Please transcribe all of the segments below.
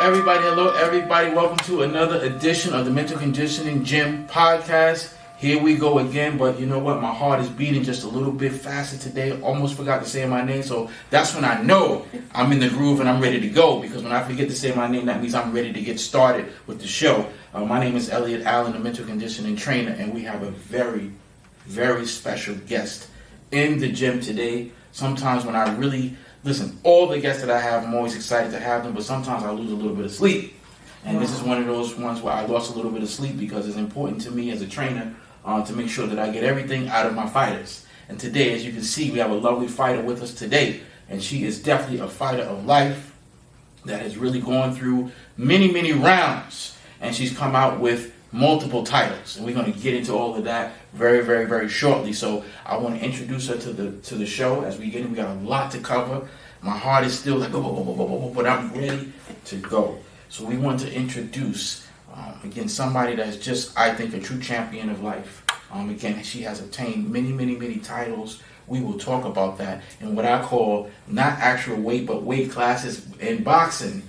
Hello everybody, welcome to another edition of the Mental Conditioning Gym Podcast. Here we go again, but you know what, my heart is beating just a little bit faster today. Almost forgot to say my name, so that's when I know I'm in the groove and I'm ready to go, because when I forget to say my name, that means I'm ready to get started with the show. My name is Elliot Allen, a mental conditioning trainer, and we have a very, very special guest in the gym today. Sometimes when I really listen, all the guests that I have, I'm always excited to have them, but sometimes I lose a little bit of sleep. And This is one of those ones where I lost a little bit of sleep because it's important to me as a trainer to make sure that I get everything out of my fighters. And today, as you can see, we have a lovely fighter with us today. And she is definitely a fighter of life that has really gone through many, many rounds. And she's come out with multiple titles. And we're going to get into all of that very, very, very shortly. So I want to introduce her to the show. As we get in, we got a lot to cover. My heart is still like, but I'm ready to go. So we want to introduce, again, somebody that's just, I think, a true champion of life. Again, she has obtained many, many, many titles. We will talk about that in what I call not actual weight, but weight classes in boxing.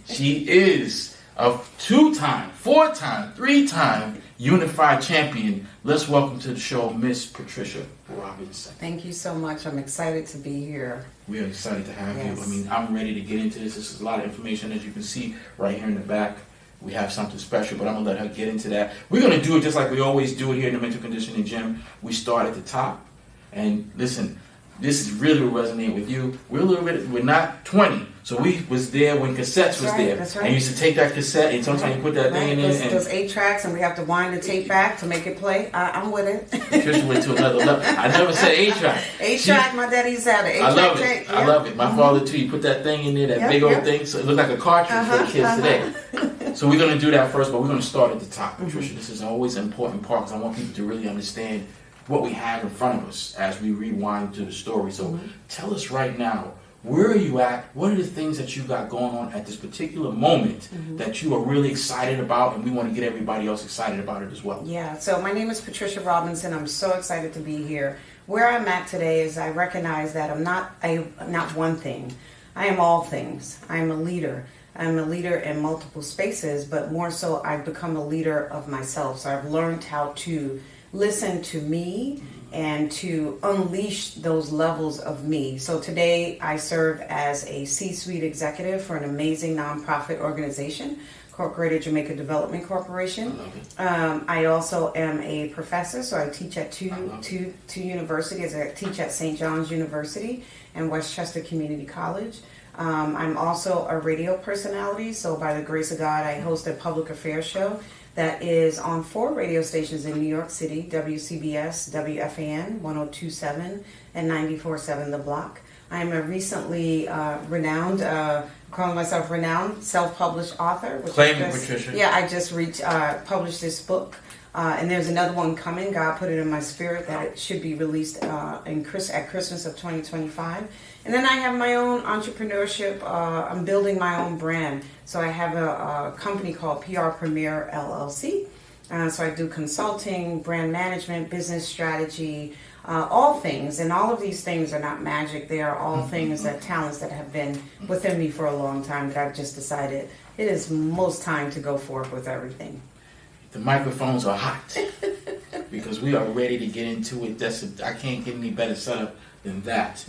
She is a 2-time, 4-time, 3-time unified champion. Let's welcome to the show, Miss Patricia Robinson. Thank you so much. I'm excited to be here. We are excited to have Yes. you. I mean, I'm ready to get into this. This is a lot of information, as you can see right here in the back. We have something special, but I'm going to let her get into that. We're going to do it just like we always do it here in the Mental Conditioning Gym. We start at the top. And listen, this is really what resonates with you. We're not 20. So we was there when cassettes was there. That's right. And you used to take that cassette and sometimes you put that thing in there. Those 8 tracks, and we have to wind the tape back to make it play. I'm with it. Patricia went to another level. I never said 8-track. 8-track, my daddy used to have an 8-track tape. I love it. My father too. He put that thing in there, that big old thing. So it looked like a cartridge for the kids today. So we're going to do that first, but we're going to start at the top, Patricia. This is always an important part because I want people to really understand what we have in front of us as we rewind to the story. So tell us right now, where are you at? What are the things that you got going on at this particular moment that you are really excited about, and we want to get everybody else excited about it as well? Yeah, so my name is Patricia Robinson. I'm so excited to be here. Where I'm at today is I recognize that I'm not one thing. I am all things. I am a leader. I'm a leader in multiple spaces, but more so I've become a leader of myself. So I've learned how to listen to me and to unleash those levels of me. So today I serve as a C-suite executive for an amazing nonprofit organization, Incorporated Jamaica Development Corporation. I also am a professor, so I teach at two universities. I teach at St. John's University and Westchester Community College. I'm also a radio personality, so by the grace of God, I host a public affairs show that is on 4 radio stations in New York City: WCBS, WFAN, 102.7 and 94.7 The Block. I am a recently renowned, calling myself renowned, self-published author. Which Patricia. Yeah, I just published this book. And there's another one coming. God put it in my spirit that it should be released at Christmas of 2025. And then I have my own entrepreneurship. I'm building my own brand. So I have a company called PR Premier LLC. So I do consulting, brand management, business strategy, all things. And all of these things are not magic. They are all things, talents that have been within me for a long time that I've just decided it is most time to go forth with everything. The microphones are hot because we are ready to get into it. I can't get any better setup than that.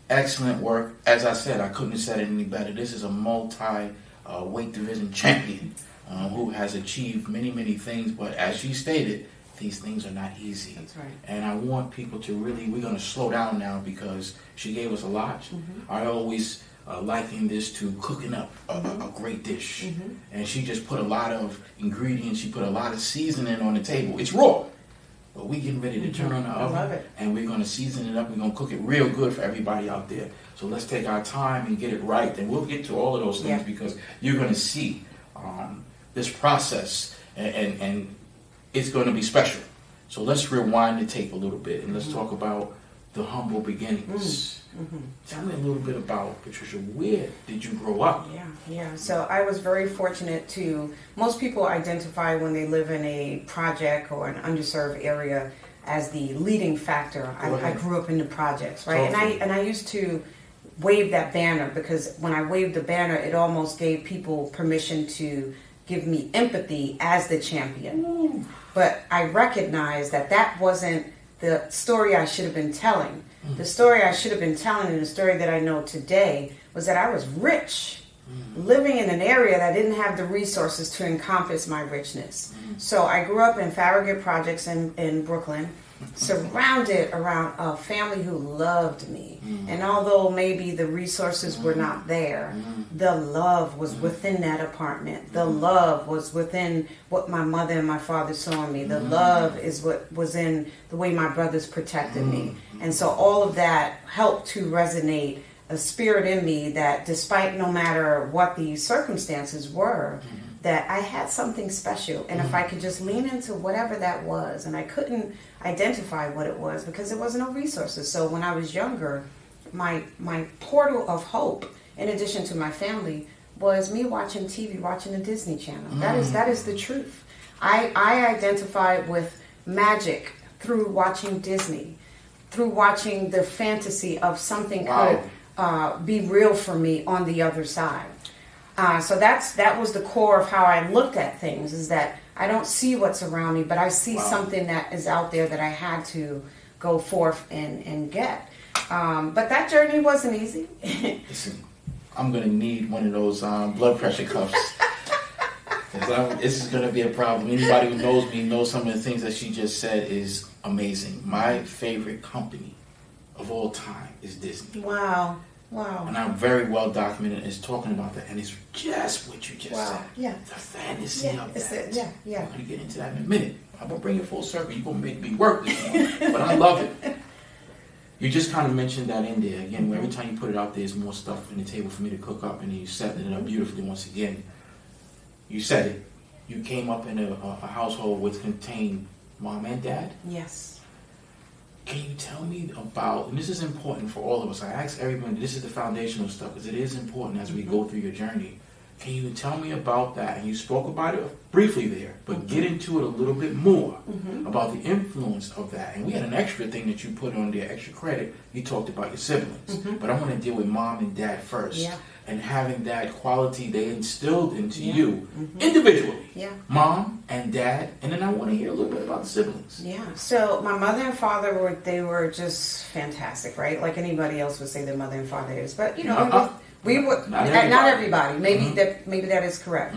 Excellent work. As I said, I couldn't have said it any better. This is a multi-weight division champion who has achieved many, many things. But as she stated, these things are not easy. That's right. And I want people to really, we're going to slow down now because she gave us a lot. I always liken this to cooking up a great dish. And she just put a lot of ingredients, she put a lot of seasoning on the table. It's raw, but we getting ready to turn on the oven. I love it. And we're going to season it up. We're going to cook it real good for everybody out there. So let's take our time and get it right. And we'll get to all of those things because you're going to see this process and it's going to be special. So let's rewind the tape a little bit and let's talk about the humble beginnings. Tell me a little bit about, Patricia, where did you grow up? Yeah. So I was very fortunate most people identify when they live in a project or an underserved area as the leading factor. I grew up in the projects, right? And I used to wave that banner, because when I waved the banner, it almost gave people permission to give me empathy as the champion. Ooh. But I recognized that that wasn't the story I should have been telling. The story I should have been telling, and the story that I know today, was that I was rich, living in an area that didn't have the resources to encompass my richness. So I grew up in Farragut Projects in Brooklyn, surrounded around a family who loved me. And although maybe the resources were not there, the love was within that apartment. The love was within what my mother and my father saw in me. The love is what was in the way my brothers protected me. And so all of that helped to resonate a spirit in me that, despite no matter what the circumstances were, that I had something special. And if I could just lean into whatever that was, and I couldn't identify what it was because there wasn't no resources. So when I was younger, my portal of hope, in addition to my family, was me watching TV, watching the Disney Channel. That is the truth. I identified with magic through watching Disney, through watching the fantasy of something could be real for me on the other side. So that was the core of how I looked at things, is that I don't see what's around me, but I see something that is out there that I had to go forth and get. But that journey wasn't easy. Listen, I'm going to need one of those blood pressure cuffs. This is going to be a problem. Anybody who knows me knows some of the things that she just said is amazing. My favorite company of all time is Disney. Wow. And I'm very well documented as talking about that. And it's just what you just said. Yeah. The fantasy of that. Yeah. I'm going to get into that in a minute. I'm going to bring it full circle. You're going to make me work this morning. But I love it. You just kind of mentioned that in there. Again, every time you put it out there, there's more stuff on the table for me to cook up. And then you set it up beautifully once again. You said it. You came up in a household which contained mom and dad. Yes. Can you tell me about, and this is important for all of us, I ask everyone, this is the foundational stuff, because it is important as we go through your journey. Can you tell me about that? And you spoke about it briefly there, but get into it a little bit more about the influence of that. And we had an extra thing that you put on there, extra credit. You talked about your siblings, but I want to deal with mom and dad first. Yeah. And having that quality they instilled into you individually. Yeah. Mom and dad. And then I want to hear a little bit about the siblings. Yeah. So my mother and father were just fantastic, right? Like anybody else would say their mother and father is. But you know, we would not everybody. Maybe that is correct.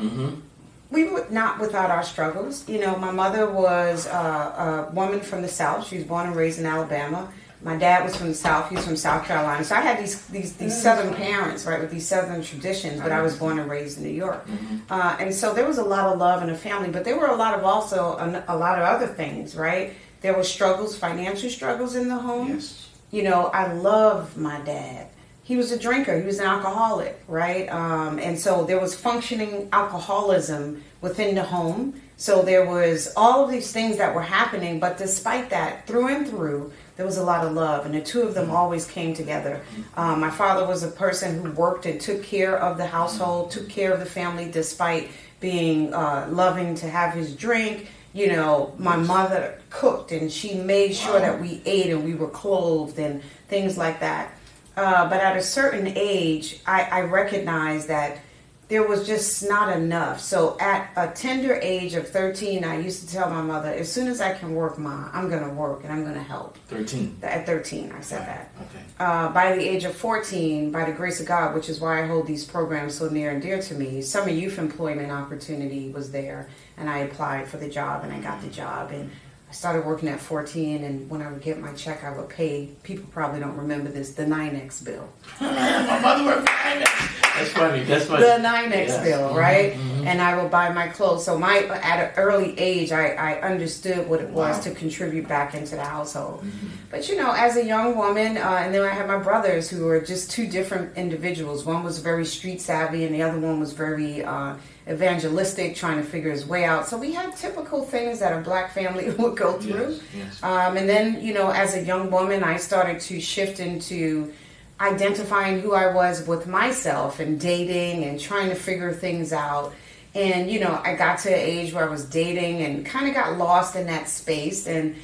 We were not without our struggles. You know, my mother was a woman from the South. She was born and raised in Alabama. My dad was from the South. He was from South Carolina. So I had these Southern parents, right, with these Southern traditions, but I was born and raised in New York. And so there was a lot of love in the family, but there were a lot of other things, right? There were struggles, financial struggles in the home. Yes. You know, I love my dad. He was a drinker. He was an alcoholic, right? And so there was functioning alcoholism within the home. So there was all of these things that were happening, but despite that, through and through, there was a lot of love, and the two of them always came together. My father was a person who worked and took care of the household, took care of the family, despite being loving to have his drink. You know, my mother cooked, and she made sure that we ate and we were clothed and things like that. But at a certain age, I recognized that there was just not enough. So at a tender age of 13, I used to tell my mother, as soon as I can work, Ma, I'm going to work and I'm going to help. 13? At 13, I said that. Okay. By the age of 14, by the grace of God, which is why I hold these programs so near and dear to me, summer youth employment opportunity was there. And I applied for the job and I got the job. And I started working at 14, and when I would get my check, I would pay, people probably don't remember this, the 9X bill. My mother worked for 9X. That's funny. The 9X bill, right? And I would buy my clothes. So at an early age, I understood what it was to contribute back into the household. But, you know, as a young woman, and then I had my brothers who were just two different individuals. One was very street savvy, and the other one was very evangelistic, trying to figure his way out. So we had typical things that a black family would go through. Yes. And then, you know, as a young woman, I started to shift into identifying who I was with myself and dating and trying to figure things out. And, you know, I got to an age where I was dating and kind of got lost in that space. And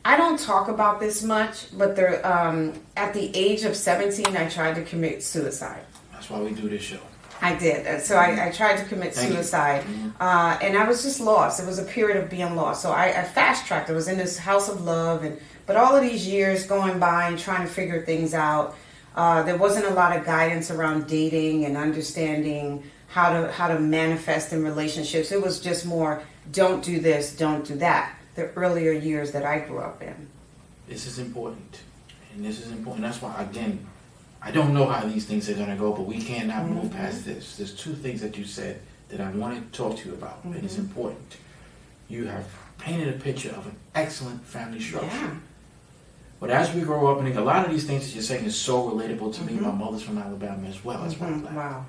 I don't talk about this much, but at the age of 17, I tried to commit suicide. That's why we do this show. I did. So I tried to commit suicide, and I was just lost. It was a period of being lost. So I fast-tracked. I was in this house of love, but all of these years going by and trying to figure things out, there wasn't a lot of guidance around dating and understanding how to manifest in relationships. It was just more, don't do this, don't do that. The earlier years that I grew up in. This is important. And this is important. That's why, again, I don't know how these things are going to go, but we cannot move past this. There's two things that you said that I want to talk to you about, and it's important. You have painted a picture of an excellent family structure. Yeah. But as we grow up, and a lot of these things that you're saying is so relatable to me. My mother's from Alabama as well. That's why I'm black. Wow.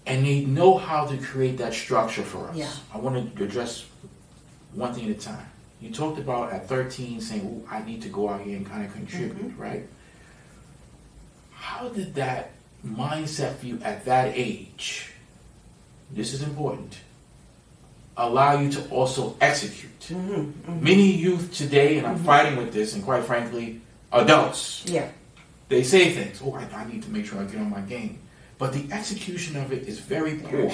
And they know how to create that structure for us. Yeah. I want to address one thing at a time. You talked about at 13 saying, "Ooh, I need to go out here and kind of contribute," right? How did that mindset for you at that age, this is important, allow you to also execute? Many youth today, and I'm fighting with this, and quite frankly, adults, they say things, "Oh, I need to make sure I get on my game." But the execution of it is very poor.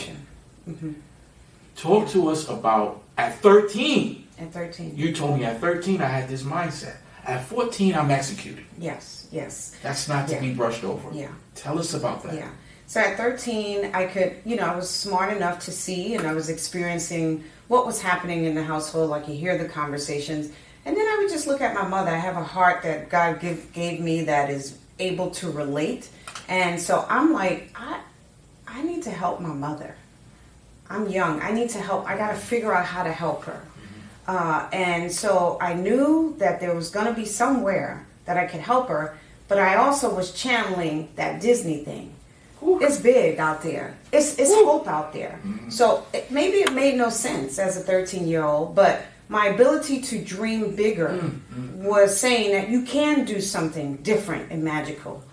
Talk to us about at 13. At 13. You told me at 13 I had this mindset. At 14 I'm executing. Yes. That's not to be brushed over. Yeah. Tell us about that. Yeah. So at 13, I could, I was smart enough to see, and I was experiencing what was happening in the household. Like, you hear the conversations. And then I would just look at my mother. I have a heart that God gave me that is able to relate. And so I'm like, I need to help my mother. I'm young. I need to help. I got to figure out how to help her. And so I knew that there was going to be somewhere that I could help her, but I also was channeling that Disney thing. Ooh. It's big out there. It's hope out there. So maybe it made no sense as a 13-year-old, but my ability to dream bigger was saying that you can do something different and magical,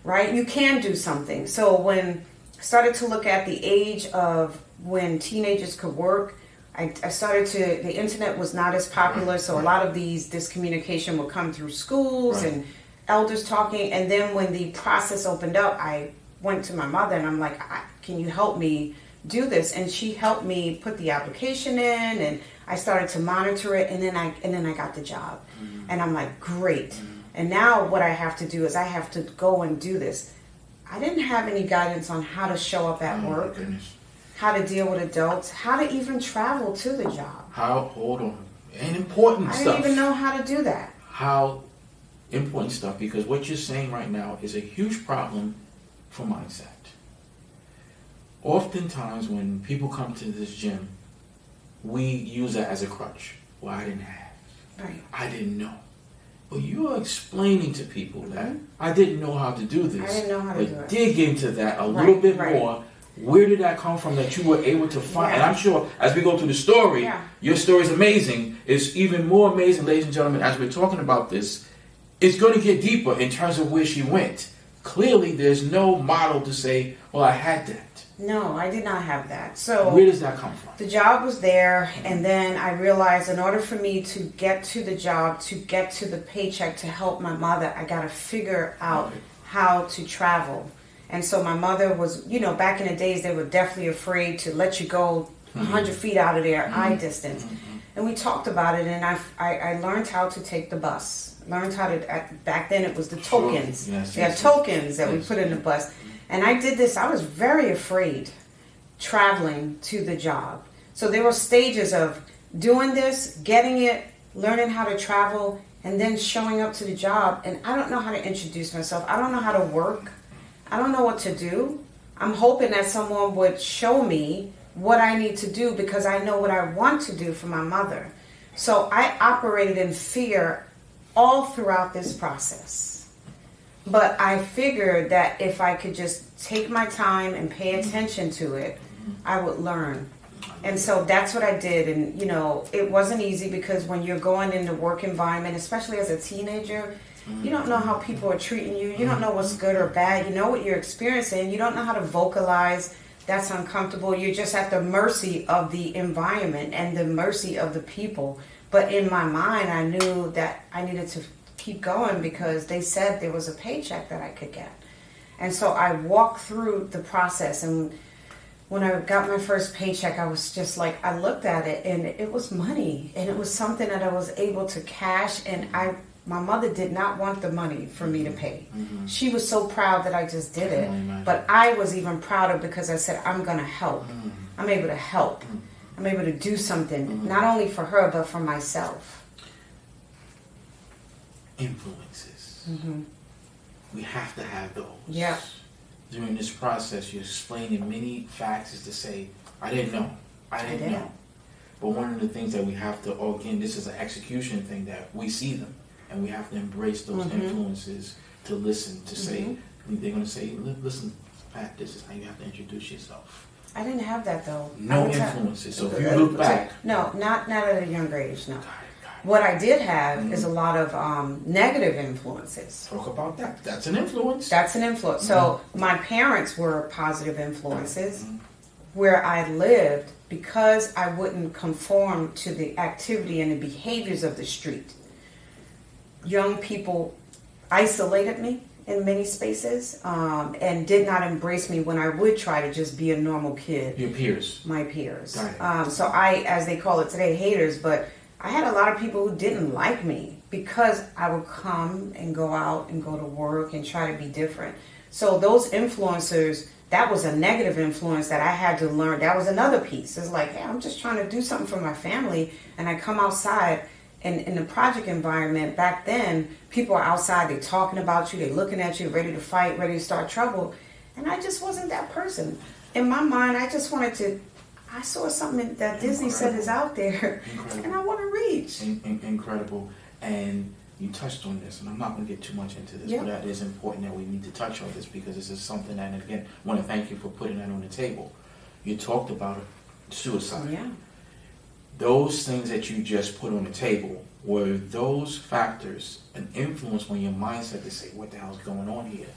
right? You can do something. So when I started to look at the age of when teenagers could work, I started to, the internet was not as popular, so a lot of this communication would come through schools and elders talking. And then when the process opened up, I went to my mother and I'm like, can you help me do this? And she helped me put the application in, and I started to monitor it, and then I got the job. And I'm like, great. And now what I have to do is I have to go and do this. I didn't have any guidance on how to show up at work. How to deal with adults, how to even travel to the job. Hold on. And important stuff. I didn't even know how to do that. How important stuff, because what you're saying right now is a huge problem for mindset. Oftentimes when people come to this gym, we use that as a crutch. Well, I didn't have. Right. I didn't know. But you're explaining to people that I didn't know how to do this. I didn't know how to do it. But dig into that a little bit more. Where did that come from that you were able to find? And I'm sure as we go through the story, your story is amazing. It's even more amazing, ladies and gentlemen, as we're talking about this. It's going to get deeper in terms of where she went. Clearly, there's no model to say, well, I had that. No, I did not have that. So where does that come from? The job was there, and then I realized in order for me to get to the job, to get to the paycheck, to help my mother, I got to figure out how to travel. And so my mother was, back in the days, they were definitely afraid to let you go 100 feet out of their eye distance. And we talked about it, and I learned how to take the bus. Learned how to, back then it was the tokens. Tokens that we put in the bus. And I did this, I was very afraid traveling to the job. So there were stages of doing this, getting it, learning how to travel, and then showing up to the job. And I don't know how to introduce myself. I don't know how to work. I don't know what to do. I'm hoping that someone would show me what I need to do because I know what I want to do for my mother. So I operated in fear all throughout this process. But I figured that if I could just take my time and pay attention to it, I would learn. And so that's what I did. And, it wasn't easy because when you're going in the work environment, especially as a teenager, you don't know how people are treating you. You don't know what's good or bad. You know what you're experiencing. You don't know how to vocalize. That's uncomfortable. You're just at the mercy of the environment and the mercy of the people. But in my mind, I knew that I needed to keep going because they said there was a paycheck that I could get. And so I walked through the process, and when I got my first paycheck, I was just like, I looked at it and it was money, and it was something that I was able to cash, and my mother did not want the money for me to pay. Mm-hmm. She was so proud that I just did it, but I was even prouder because I said, I'm going to help. Mm-hmm. I'm able to help. Mm-hmm. I'm able to do something, not only for her, but for myself. Influences. Mm-hmm. We have to have those. Yeah. During this process, you're explaining many factors to say, I didn't know. I didn't know. But one of the things that we have to, again, this is an execution thing, that we see them, and we have to embrace those influences to listen, to say, they're going to say, listen, Pat, this is how you have to introduce yourself. I didn't have that, though. No influences. So if you look back. No, not at a younger age, no. What I did have is a lot of negative influences. Talk about that. That's an influence. That's an influence. So my parents were positive influences. Where I lived, because I wouldn't conform to the activity and the behaviors of the street, young people isolated me in many spaces and did not embrace me when I would try to just be a normal kid. Your peers. My peers. So I, as they call it today, haters, but I had a lot of people who didn't like me because I would come and go out and go to work and try to be different. So those influencers, that was a negative influence that I had to learn. That was another piece. It's like, hey, I'm just trying to do something for my family, and I come outside, and in the project environment back then, people are outside, they're talking about you, they're looking at you, ready to fight, ready to start trouble, and I just wasn't that person. In my mind, I just wanted to, I saw something that Disney said is out there, and I want to reach. Incredible. And you touched on this, and I'm not going to get too much into this, but that is important that we need to touch on this, because this is something that, and again, I want to thank you for putting that on the table. You talked about suicide. Yeah. Those things that you just put on the table, were those factors an influence on your mindset to say, what the hell's going on here?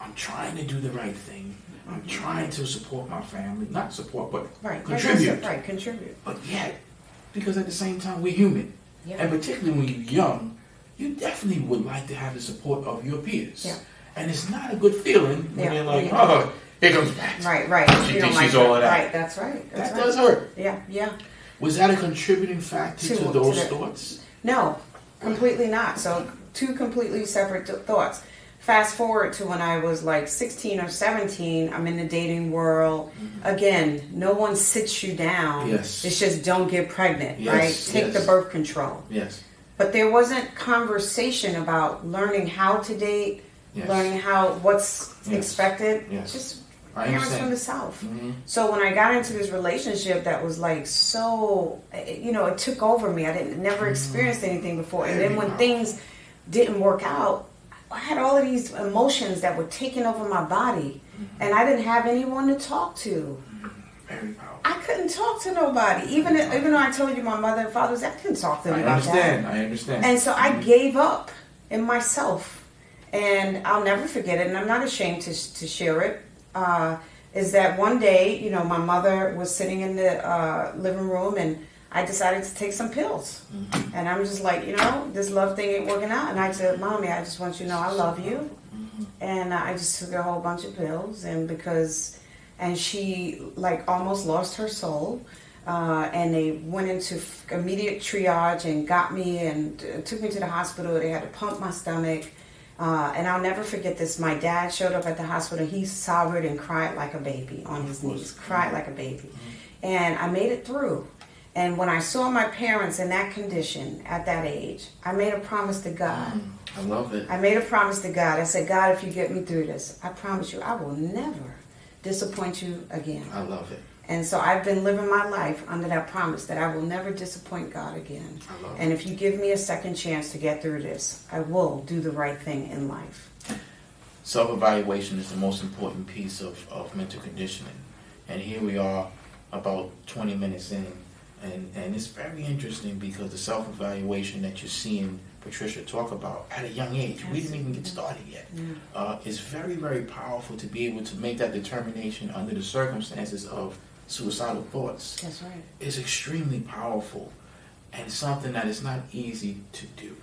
I'm trying to do the right thing. I'm trying to support my family. Not support, but contribute. Right, contribute. But yet, because at the same time, we're human. Yeah. And particularly when you're young, you definitely would like to have the support of your peers. Yeah. And it's not a good feeling when you're like, oh, here comes Pat. Right. She thinks she's all of that. Right, that's right. That does hurt. Yeah. Was that a contributing factor to those thoughts? No, completely not. So, two completely separate thoughts. Fast forward to when I was like 16 or 17, I'm in the dating world. Again, no one sits you down. Yes. It's just don't get pregnant, right? Take the birth control. Yes. But there wasn't conversation about learning how to date, learning what's expected. Just parents from the South. So when I got into this relationship that was like so, it took over me. I never experienced anything before. And then when things didn't work out, I had all of these emotions that were taking over my body, and I didn't have anyone to talk to. Very powerful. I couldn't talk to nobody, even though I told you my mother and father, I couldn't talk to them about that. I understand. And so I gave up in myself, and I'll never forget it, and I'm not ashamed to share it. Is that one day, my mother was sitting in the living room, and I decided to take some pills. And I'm just like, this love thing ain't working out. And I said, Mommy, I just want you to know I love you. And I just took a whole bunch of pills. And she like almost lost her soul. And they went into immediate triage and got me and took me to the hospital. They had to pump my stomach. And I'll never forget this. My dad showed up at the hospital. He sobbed and cried like a baby on his knees. Cried like a baby. And I made it through. And when I saw my parents in that condition at that age, I made a promise to God. I love it. I made a promise to God. I said, God, if you get me through this, I promise you I will never disappoint you again. I love it. And so I've been living my life under that promise that I will never disappoint God again. I love it. And if you give me a second chance to get through this, I will do the right thing in life. Self-evaluation is the most important piece of mental conditioning. And here we are about 20 minutes in. And it's very interesting because the self-evaluation that you're seeing Patricia talk about at a young age, we didn't even get started yet, is very, very powerful to be able to make that determination under the circumstances of suicidal thoughts. That's right. It's extremely powerful. and something that is not easy to do.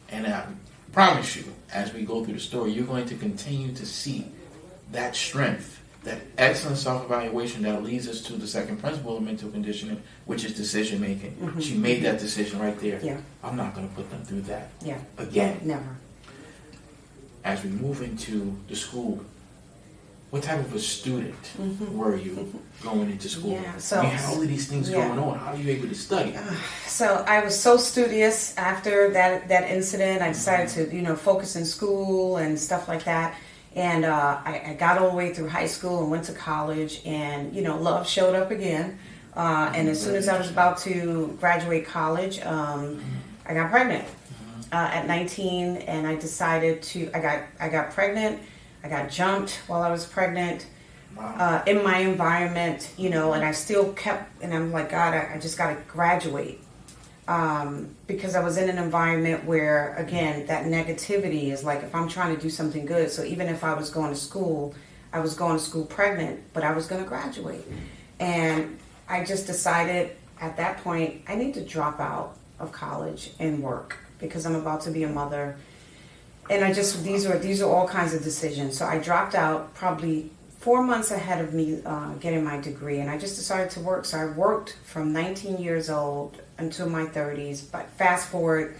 And I promise you, as we go through the story, you're going to continue to see that strength, that excellent self-evaluation that leads us to the second principle of mental conditioning, which is decision making. She made that decision right there. Yeah. I'm not going to put them through that again. Never. As we move into the school, what type of a student were you going into school? Yeah, so I mean, how all of these things going on? How are you able to study? So I was so studious after that incident. I decided to focus in school and stuff like that. And I got all the way through high school and went to college, and love showed up again. And as soon as I was about to graduate college, I got pregnant at 19, and I decided I got pregnant. I got jumped while I was pregnant. Wow. In my environment, and I still kept, and I'm like, God, I just got to graduate. Because I was in an environment where, again, that negativity is like, if I'm trying to do something good, so even if I was going to school, I was going to school pregnant, but I was going to graduate. And I just decided at that point, I need to drop out of college and work because I'm about to be a mother. And these are all kinds of decisions. So I dropped out probably 4 months ahead of me getting my degree, and I just decided to work. So I worked from 19 years old until my 30s. But fast forward,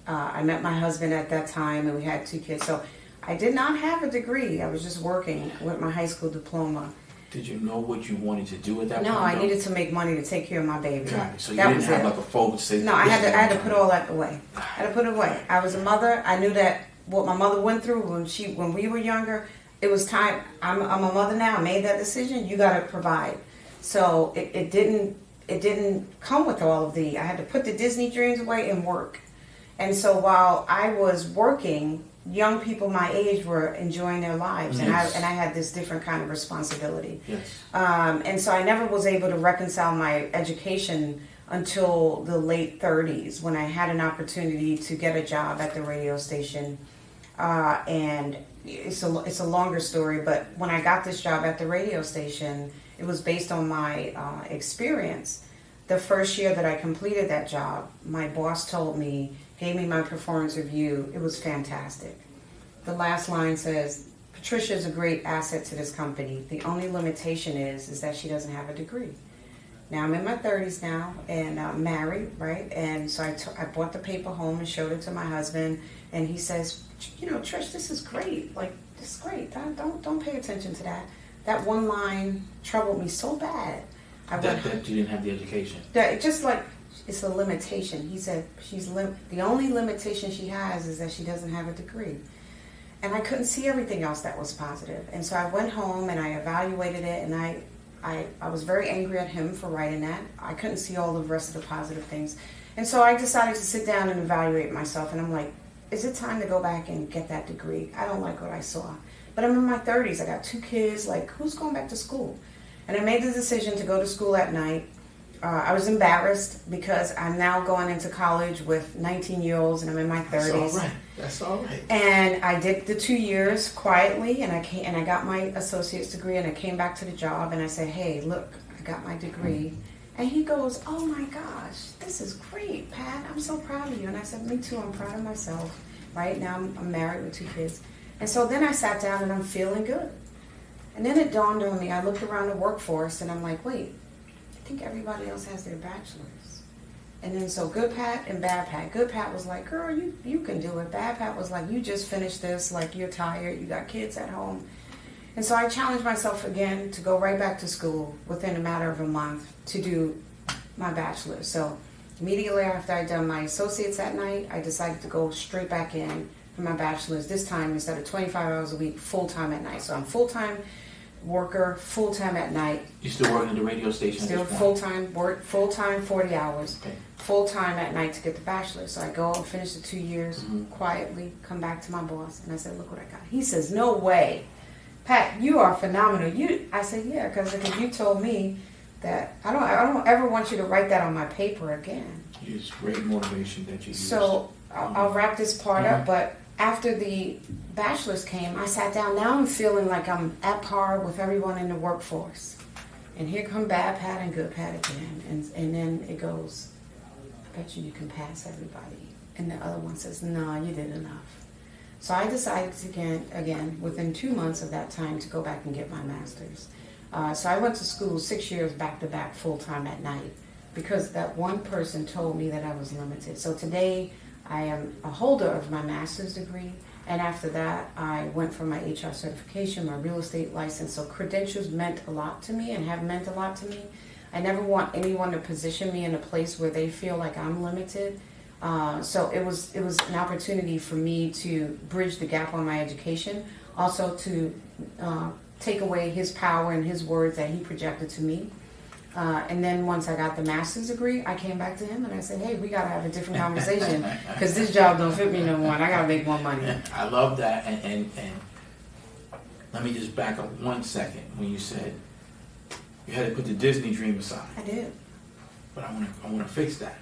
I met my husband at that time, and we had 2 kids. So I did not have a degree. I was just working with my high school diploma. Did you know what you wanted to do at that point? No, I needed to make money to take care of my baby. Got it. So you didn't have like a focus. No, I had to put all that away. I had to put it away. I was a mother. I knew that what my mother went through when we were younger. It was time. I'm a mother now. I made that decision. You got to provide. So it didn't come with all of I had to put the Disney dreams away and work. And so while I was working, young people my age were enjoying their lives, yes. and I had this different kind of responsibility. Yes. And so I never was able to reconcile my education until the late 30s when I had an opportunity to get a job at the radio station. And it's a longer story, but when I got this job at the radio station, it was based on my experience. The first year that I completed that job, my boss gave me my performance review. It was fantastic. The last line says, Patricia is a great asset to this company. The only limitation is that she doesn't have a degree. Now I'm in my 30s now, and I'm married, right? And so I brought the paper home and showed it to my husband, and he says, Trish, this is great. Like, this is great. Don't pay attention to that. That one line troubled me so bad. That you didn't have the education. That just like it's a limitation. He said the only limitation she has is that she doesn't have a degree. And I couldn't see everything else that was positive. And so I went home and I evaluated it, and I was very angry at him for writing that. I couldn't see all the rest of the positive things. And so I decided to sit down and evaluate myself, and I'm like, is it time to go back and get that degree? I don't like what I saw. But I'm in my 30s. I got 2 kids. Like, who's going back to school? And I made the decision to go to school at night. I was embarrassed because I'm now going into college with 19-year-olds, and I'm in my 30s. That's all right. And I did the 2 years quietly, and I got my associate's degree, and I came back to the job, and I said, hey, look, I got my degree. And he goes, oh my gosh, this is great, Pat. I'm so proud of you. And I said, me too, I'm proud of myself. Right now I'm married with 2 kids. And so then I sat down and I'm feeling good. And then it dawned on me, I looked around the workforce and I'm like, wait, I think everybody else has their bachelor's. And then so good Pat and bad Pat. Good Pat was like, girl, you can do it. Bad Pat was like, you just finished this, like you're tired, you got kids at home. And so I challenged myself again to go right back to school within a matter of a month to do my bachelor's. So immediately after I'd done my associates that night, I decided to go straight back in for my bachelor's. This time, instead of 25 hours a week, full-time at night. So I'm full-time worker, full-time at night. You still working at the radio station? Still full-time, work full-time, 40 hours. Okay. Full-time at night to get the bachelor's. So I go and finish the 2 years quietly, come back to my boss, and I said, look what I got. He says, no way. Pat, you are phenomenal. I said, yeah, because you told me that I don't ever want you to write that on my paper again. It's great motivation that you used. So I'll wrap this part up, but after the bachelor's came, I sat down. Now I'm feeling like I'm at par with everyone in the workforce. And here come bad Pat and good Pat again. And then it goes, bet you can pass everybody. And the other one says, no, you did enough. So I decided to, again, within 2 months of that time, to go back and get my master's. So I went to school 6 years back-to-back full-time at night because that one person told me that I was limited. So today I am a holder of my master's degree, and after that I went for my HR certification, my real estate license. So credentials meant a lot to me and have meant a lot to me. I never want anyone to position me in a place where they feel like I'm limited. So it was an opportunity for me to bridge the gap on my education, also to take away his power and his words that he projected to me. And then once I got the master's degree, I came back to him and I said, hey, we got to have a different conversation because this job don't fit me no more and I got to make more money. I love that. And let me just back up 1 second when you said you had to put the Disney dream aside. I did. But I want to fix that.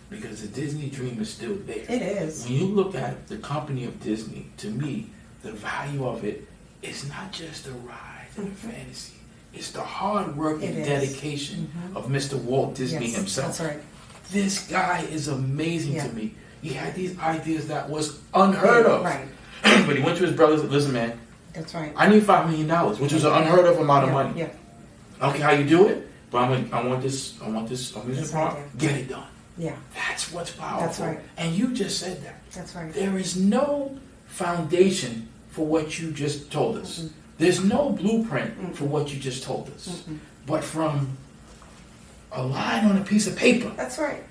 Because the Disney dream is still there. It is. When you look at the company of Disney, to me, the value of it is not just the ride and the fantasy. It's the hard work and dedication of Mr. Walt Disney himself. That's right. This guy is amazing to me. He had these ideas that was unheard of. Right. But he went to his brothers and listen, man. That's right. I need $5 million, which was an unheard of amount of money. Yeah. Okay, how you do it? But I want this amusement park. Get it done. Yeah. That's what's powerful. That's right. And you just said that. That's right. There is no foundation for what you just told us. There's no blueprint for what you just told us. But from a line on a piece of paper, That's right.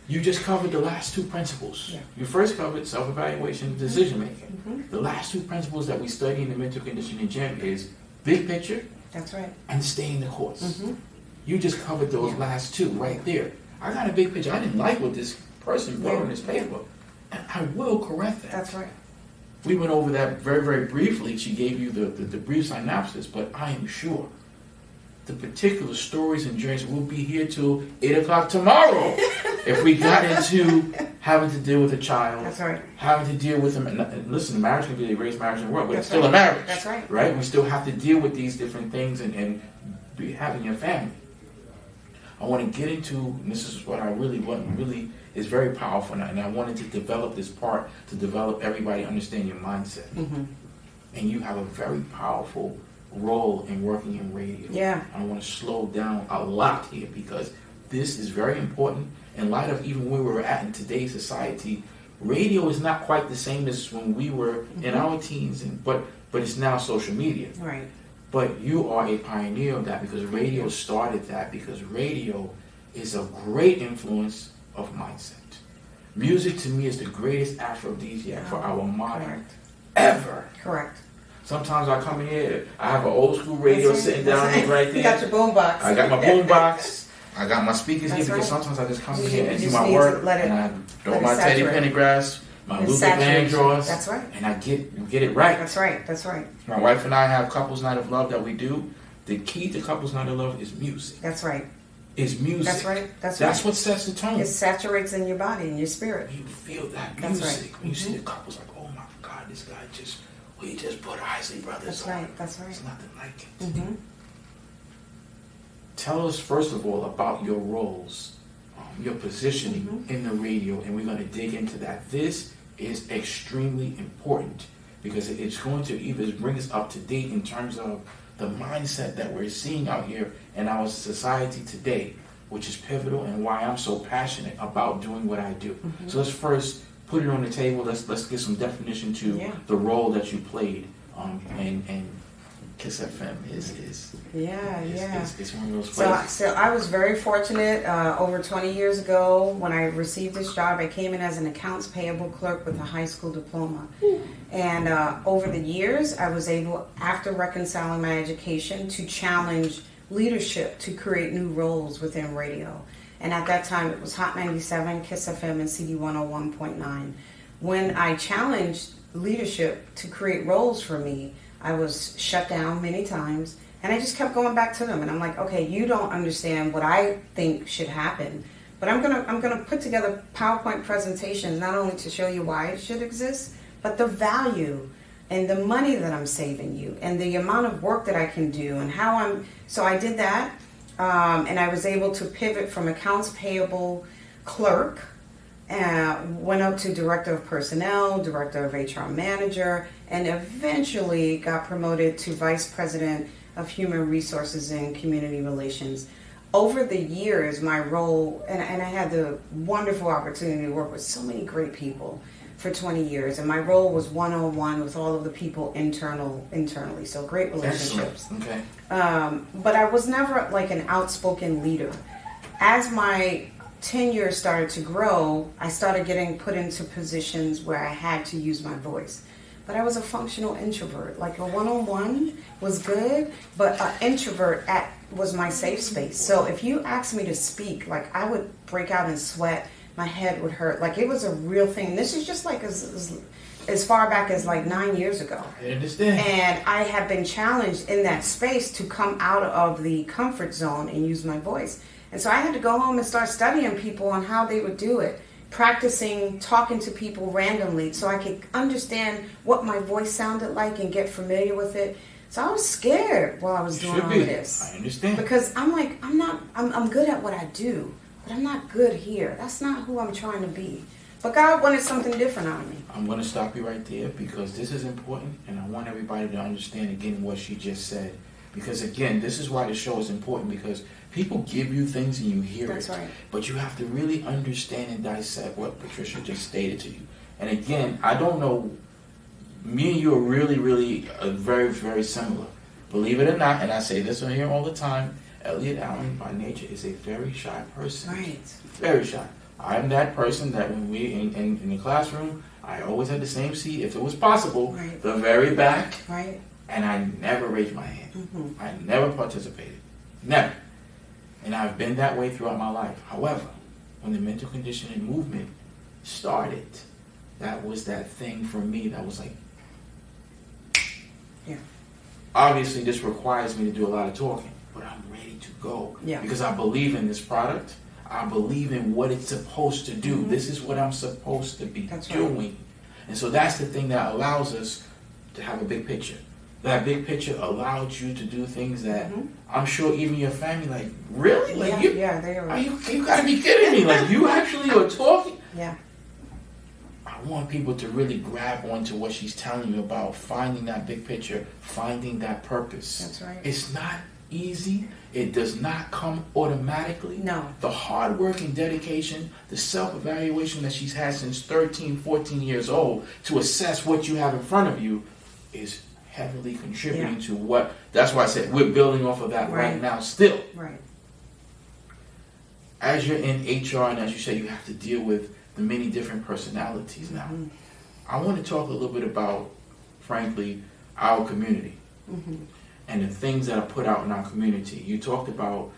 you just covered the last 2 principles. Yeah. You first covered self-evaluation and decision making. The last 2 principles that we study in the mental conditioning gym is big picture. That's right. And staying the course. You just covered those last 2 right there. I got a big picture. I didn't like what this person wrote on this paper. And I will correct that. That's right. We went over that very, very briefly. She gave you the brief synopsis, but I am sure the particular stories and journeys will be here till 8 o'clock tomorrow. If we got into having to deal with a child, That's right. having to deal with them, and listen, marriage can be a greatest marriage in the world, but That's it's still right. a marriage. That's right. Right? We still have to deal with these different things and be having your family. I want to get into, and this is what I really want, really is very powerful, and I wanted to develop this part to develop everybody understand your mindset. And you have a very powerful role in working in radio. Yeah. I want to slow down a lot here because this is very important in light of even where we're at in today's society. Radio is not quite the same as when we were in our teens, but it's now social media. Right. But you are a pioneer of that because radio started that, because radio is a great influence of mindset. Music to me is the greatest aphrodisiac for our mind ever. Correct. Sometimes I come in here, I have an old school radio sitting down here right there. You got your boom box. I got my boom box. I got my speakers here because right. sometimes I just come in You here and do just my need work, to let it- and I throw let it my Teddy saturate. Pendergrass, my It's Luther saturation. Vandross, That's right. and I get it right. That's right. That's right. My wife and I have Couples Night of Love that we do. The key to Couples Night of Love is music. That's right. Is music. That's right. That's what sets the tone. It saturates in your body and your spirit. You feel that That's music. right. When you see the couples like, oh my God, this guy he just put Isley Brothers That's on. right. That's right. It's nothing like it. Tell us first of all about your roles, your positioning in the radio, and we're going to dig into that. This is extremely important because it's going to either bring us up to date in terms of the mindset that we're seeing out here in our society today, which is pivotal and why I'm so passionate about doing what I do. So let's first put it on the table. Let's get some definition to the role that you played, and Kiss FM is one of those places. So I was very fortunate. Over 20 years ago, when I received this job, I came in as an accounts payable clerk with a high school diploma. And over the years, I was able, after reconciling my education, to challenge leadership to create new roles within radio. And at that time, it was Hot 97, Kiss FM, and CD 101.9. When I challenged leadership to create roles for me, I was shut down many times, and I just kept going back to them. And I'm like, okay, you don't understand what I think should happen, but I'm gonna put together PowerPoint presentations not only to show you why it should exist, but the value and the money that I'm saving you, and the amount of work that I can do, and how I'm. So I did that, and I was able to pivot from accounts payable clerk, went up to director of personnel, director of HR manager, and eventually got promoted to vice president of human resources and community relations. Over the years, my role, and I had the wonderful opportunity to work with so many great people for 20 years, and my role was one-on-one with all of the people internally, so great relationships. Excellent. Okay. But I was never like an outspoken leader. As my tenure started to grow, I started getting put into positions where I had to use my voice. But I was a functional introvert. Like a one-on-one was good, but an introvert was my safe space. So if you asked me to speak, like I would break out in sweat, my head would hurt. Like it was a real thing. This is just like as far back as like 9 years ago. I understand. And I have been challenged in that space to come out of the comfort zone and use my voice. And so I had to go home and start studying people on how they would do it, practicing talking to people randomly so I could understand what my voice sounded like and get familiar with it. So I was scared while I was doing all of this. I understand. Because I'm like, I'm good at what I do, but I'm not good here. That's not who I'm trying to be. But God wanted something different out of me. I'm going to stop you right there because this is important, and I want everybody to understand again what she just said. Because again, this is why the show is important, because people give you things and you hear That's it. right. But you have to really understand and dissect what Patricia just stated to you. And again, I don't know, me and you are really, really very, very similar. Believe it or not, and I say this on here all the time, Elliot Allen by nature is a very shy person. Right. Very shy. I'm that person that when we in the classroom, I always had the same seat, if it was possible, Right. the very back. Right. And I never raised my hand. Mm-hmm. I never participated. Never. And I've been that way throughout my life. However, when the mental conditioning movement started, that was that thing for me that was like, Yeah. obviously this requires me to do a lot of talking, but I'm ready to go. Yeah. Because I believe in this product. I believe in what it's supposed to do. Mm-hmm. This is what I'm supposed to be That's right. doing. And so that's the thing that allows us to have a big picture. That big picture allowed you to do things that I'm sure even your family like, really? Like Mm-hmm. Yeah, they are. you gotta be kidding me. Like you actually are talking? Yeah. I want people to really grab onto what she's telling you about finding that big picture, finding that purpose. That's right. It's not easy. It does not come automatically. No. The hard work and dedication, the self-evaluation that she's had since 13, 14 years old to assess what you have in front of you is heavily contributing to what, that's why I said we're building off of that right now still. Right. As you're in HR and as you say, you have to deal with the many different personalities now. Mm-hmm. I want to talk a little bit about, frankly, our community and the things that are put out in our community. You talked about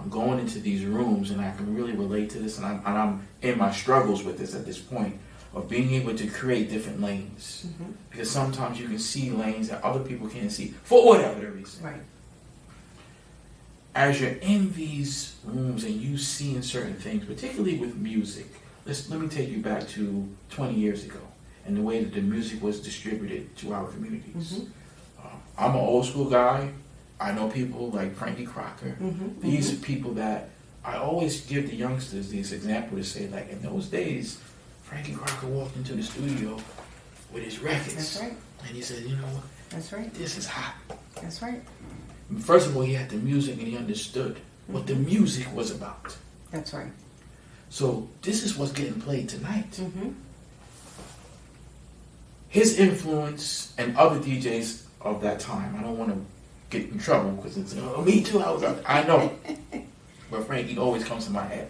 going into these rooms, and I can really relate to this, and I'm in my struggles with this at this point, of being able to create different lanes. Because sometimes you can see lanes that other people can't see for whatever the reason. Right. As you're in these rooms and you seeing certain things, particularly with music, let me take you back to 20 years ago and the way that the music was distributed to our communities. I'm an old school guy. I know people like Frankie Crocker. These are people that I always give the youngsters this example to say, like, in those days, Frankie Crocker walked into the studio with his records. That's right. And he said, you know what? That's right. This is hot. That's right. First of all, he had the music and he understood what the music was about. That's right. So this is what's getting played tonight. His influence and other DJs of that time, I don't want to get in trouble because it's, me too, I know. But Frankie always comes to my head.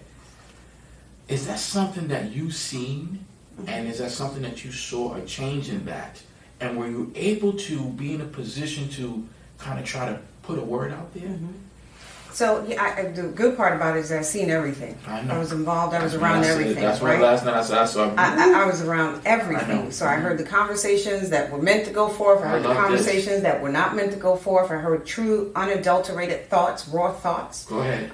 Is that something that you've seen? And is that something that you saw a change in that? And were you able to be in a position to kind of try to put a word out there? So the good part about it is I've seen everything. I know. I was involved. I was around everything. That's right? why last night I saw. I was around everything. I know. So I heard the conversations that were meant to go forth. I heard the conversations that were not meant to go forth. I heard true, unadulterated thoughts, raw thoughts. Go ahead.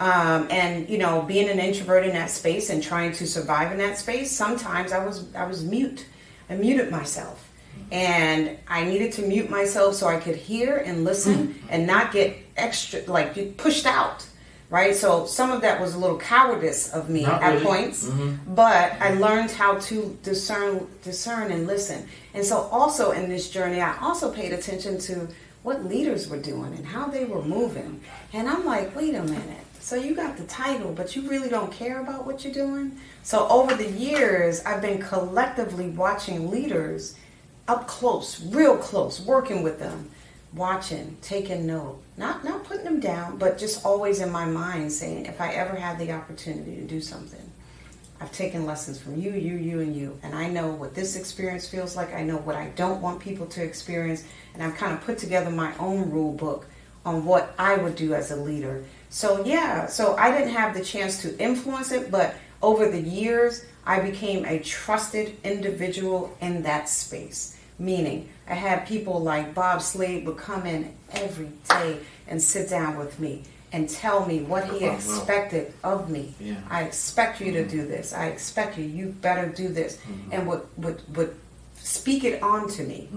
And you know, being an introvert in that space and trying to survive in that space, sometimes I was mute. I muted myself. And I needed to mute myself so I could hear and listen and not get extra, like, pushed out. right? So some of that was a little cowardice of me Not at really. points, Mm-hmm. but I learned how to discern and listen. And so also in this journey, I also paid attention to what leaders were doing and how they were moving. And I'm like, wait a minute. So you got the title, but you really don't care about what you're doing? So over the years, I've been collectively watching leaders up close, real close, working with them, watching, taking note, not putting them down, but just always in my mind saying, if I ever had the opportunity to do something, I've taken lessons from you, and you, and I know what this experience feels like. I know what I don't want people to experience, and I've kind of put together my own rule book on what I would do as a leader. So I didn't have the chance to influence it, but over the years, I became a trusted individual in that space. Meaning, I had people like Bob Slade would come in every day and sit down with me and tell me what he expected of me. Yeah. I expect you to do this. I expect you better do this. And would speak it on to me.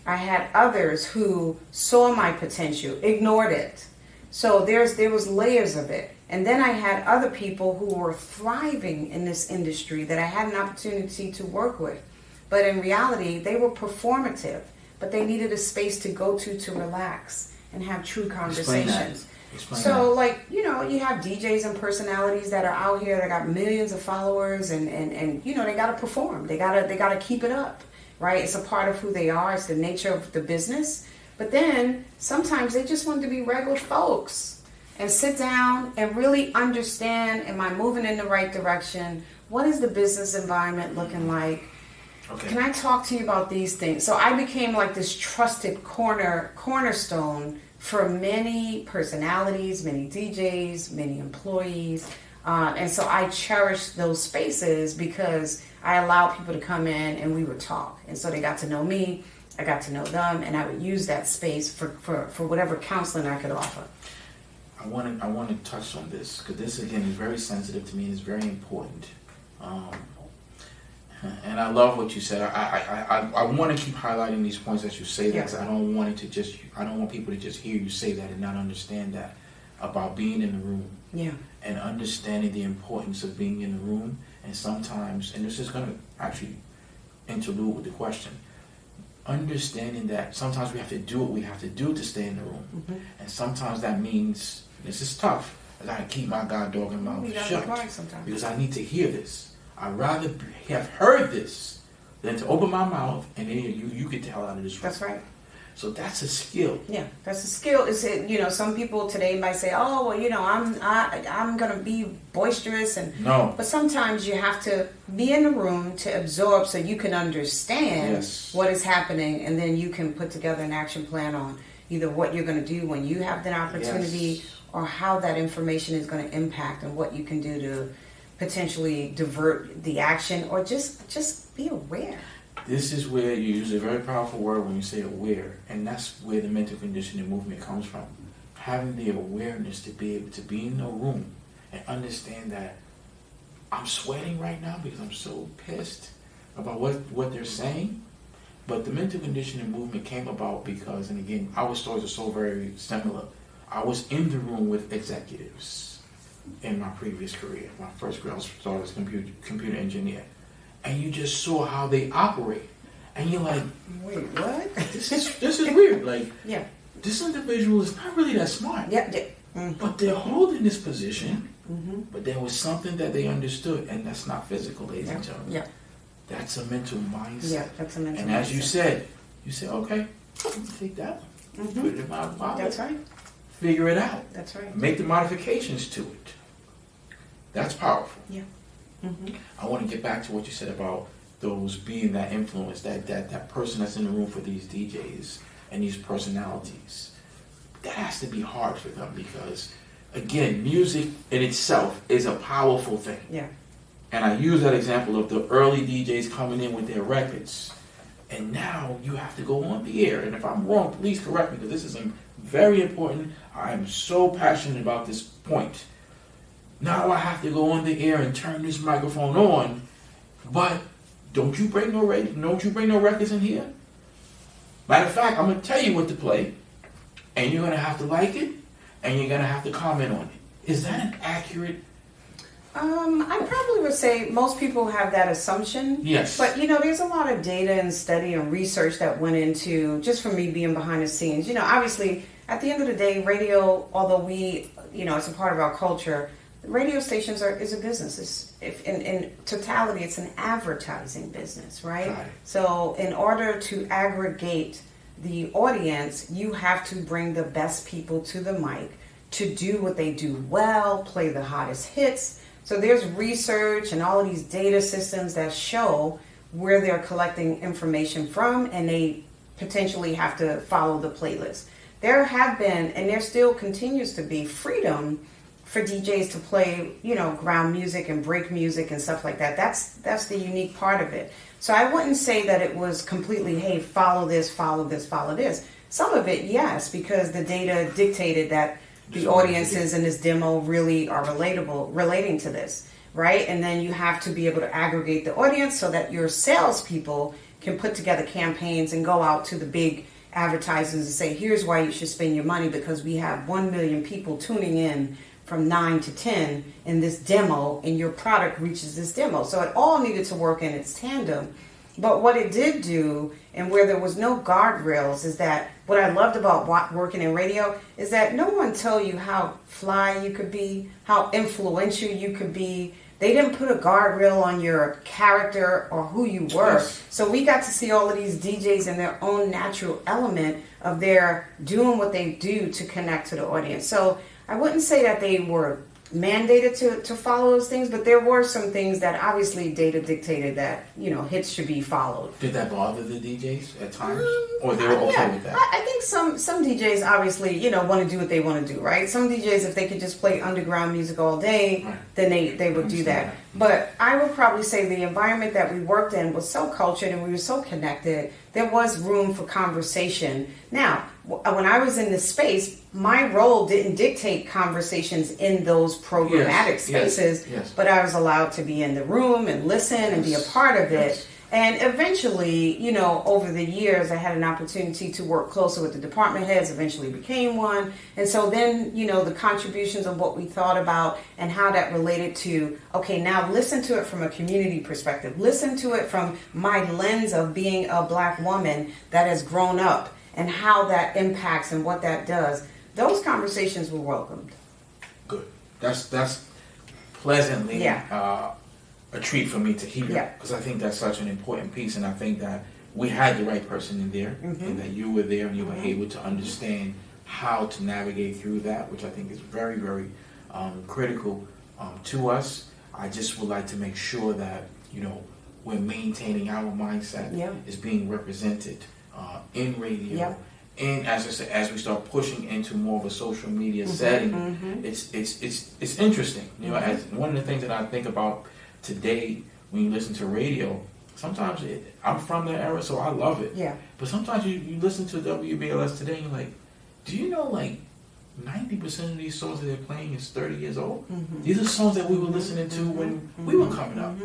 I had others who saw my potential, ignored it. So there was layers of it. And then I had other people who were thriving in this industry that I had an opportunity to work with. But in reality, they were performative, but they needed a space to go to relax and have true conversations. Explain so that. like, you have DJs and personalities that are out here that got millions of followers and they got to perform. They got to keep it up, right? It's a part of who they are. It's the nature of the business. But then sometimes they just want to be regular folks and sit down and really understand, am I moving in the right direction? What is the business environment looking like? Okay. Can I talk to you about these things? So I became like this trusted cornerstone for many personalities, many DJs, many employees. And so I cherish those spaces because I allow people to come in and we would talk. And so they got to know me, I got to know them, and I would use that space for whatever counseling I could offer. I want to touch on this because this again is very sensitive to me and is very important. And I love what you said. I want to keep highlighting these points as you say that because I don't want people to just hear you say that and not understand that about being in the room. Yeah. And understanding the importance of being in the room. And sometimes, and this is going to actually interlude with the question, understanding that sometimes we have to do what we have to do to stay in the room. And sometimes that means, this is tough, I got to keep my god dog in mouth shut because I need to hear this. I'd rather have heard this than to open my mouth and then you get the hell out of this room. That's right. So that's a skill. Yeah, that's a skill. It's some people today might say, "Oh, well, I'm gonna be boisterous," but sometimes you have to be in the room to absorb so you can understand what is happening, and then you can put together an action plan on either what you're gonna do when you have that opportunity, or how that information is gonna impact and what you can do to potentially divert the action, or just be aware. This is where you use a very powerful word when you say aware, and that's where the mental conditioning movement comes from. Having the awareness to be able to be in the room and understand that I'm sweating right now because I'm so pissed about what they're saying. But the mental conditioning movement came about because, and again, our stories are so very similar. I was in the room with executives in my previous career. My first career, I started as a computer engineer. And you just saw how they operate. And you're like, wait, what? This is weird. Like, yeah, this individual is not really that smart. Yeah. But they're holding this position. But there was something that they understood, and that's not physical, ladies and gentlemen. Yeah. That's a mental mindset. Yeah, that's a mental mindset. And as you said, okay, let me take that one. Put it in my wallet. That's right. Figure it out. That's right. Make the modifications to it. That's powerful. Yeah. I want to get back to what you said about those being that influence, that person that's in the room for these DJs and these personalities. That has to be hard for them because, again, music in itself is a powerful thing. Yeah. And I use that example of the early DJs coming in with their records. And now you have to go on the air. And if I'm wrong, please correct me because this is very important. I am so passionate about this point. Now I have to go on the air and turn this microphone on, but don't you bring no records in here? Matter of fact, I'm gonna tell you what to play, and you're gonna have to like it, and you're gonna have to comment on it. Is that an accurate? I probably would say most people have that assumption. Yes. But, there's a lot of data and study and research that went into, just for me being behind the scenes. Obviously, at the end of the day, radio, although it's a part of our culture, radio stations is a business. In totality, it's an advertising business, right? Got it. So in order to aggregate the audience, you have to bring the best people to the mic to do what they do well, play the hottest hits. So there's research and all of these data systems that show where they're collecting information from, and they potentially have to follow the playlist. There have been, and there still continues to be, freedom for DJs to play, ground music and break music and stuff like that. That's the unique part of it. So I wouldn't say that it was completely, hey, follow this, follow this, follow this. Some of it, yes, because the data dictated that the audiences in this demo really are relating to this, right? And then you have to be able to aggregate the audience so that your salespeople can put together campaigns and go out to the big advertisers and say, here's why you should spend your money, because we have 1 million people tuning in from 9 to 10 in this demo, and your product reaches this demo. So it all needed to work in its tandem. But what it did do, and where there was no guardrails, is that what I loved about working in radio is that no one tell you how fly you could be, how influential you could be. They didn't put a guardrail on your character or who you were. Yes. So we got to see all of these DJs in their own natural element of their doing what they do to connect to the audience. So I wouldn't say that they were mandated to follow those things, but there were some things that obviously data dictated that hits should be followed. Did that bother the DJs at times, or they were okay with that? I think some DJs obviously want to do what they want to do, right? Some DJs, if they could just play underground music all day, right, then they would do that. But I would probably say the environment that we worked in was so cultured and we were so connected. There was room for conversation. Now, when I was in this space, my role didn't dictate conversations in those programmatic spaces, but I was allowed to be in the room and listen and be a part of it. And eventually, over the years, I had an opportunity to work closer with the department heads, eventually became one. And so then, the contributions of what we thought about and how that related to, okay, now listen to it from a community perspective. Listen to it from my lens of being a Black woman that has grown up and how that impacts and what that does. Those conversations were welcomed. Good. That's pleasantly a treat for me to hear, because I think that's such an important piece, and I think that we had the right person in there, and that you were there and you were able to understand how to navigate through that, which I think is very, very critical to us. I just would like to make sure that we're maintaining our mindset is being represented in radio. And as I said, as we start pushing into more of a social media setting, it's interesting. As one of the things that I think about today when you listen to radio, sometimes I'm from that era, so I love it. Yeah. But sometimes you listen to WBLS today, and you're like, do you know 90% of these songs that they're playing is 30 years old? These are songs that we were listening to when we were coming up,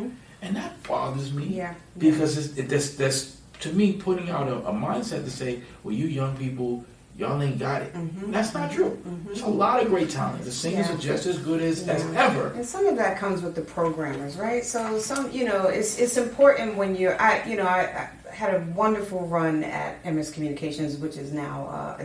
and that bothers me. Yeah. Because that's to me putting out a mindset to say, well, you young people, y'all ain't got it. That's not true. There's a lot of great talent. The singers are just as good as ever. And some of that comes with the programmers, right? So some, it's important when I had a wonderful run at MS Communications, which is now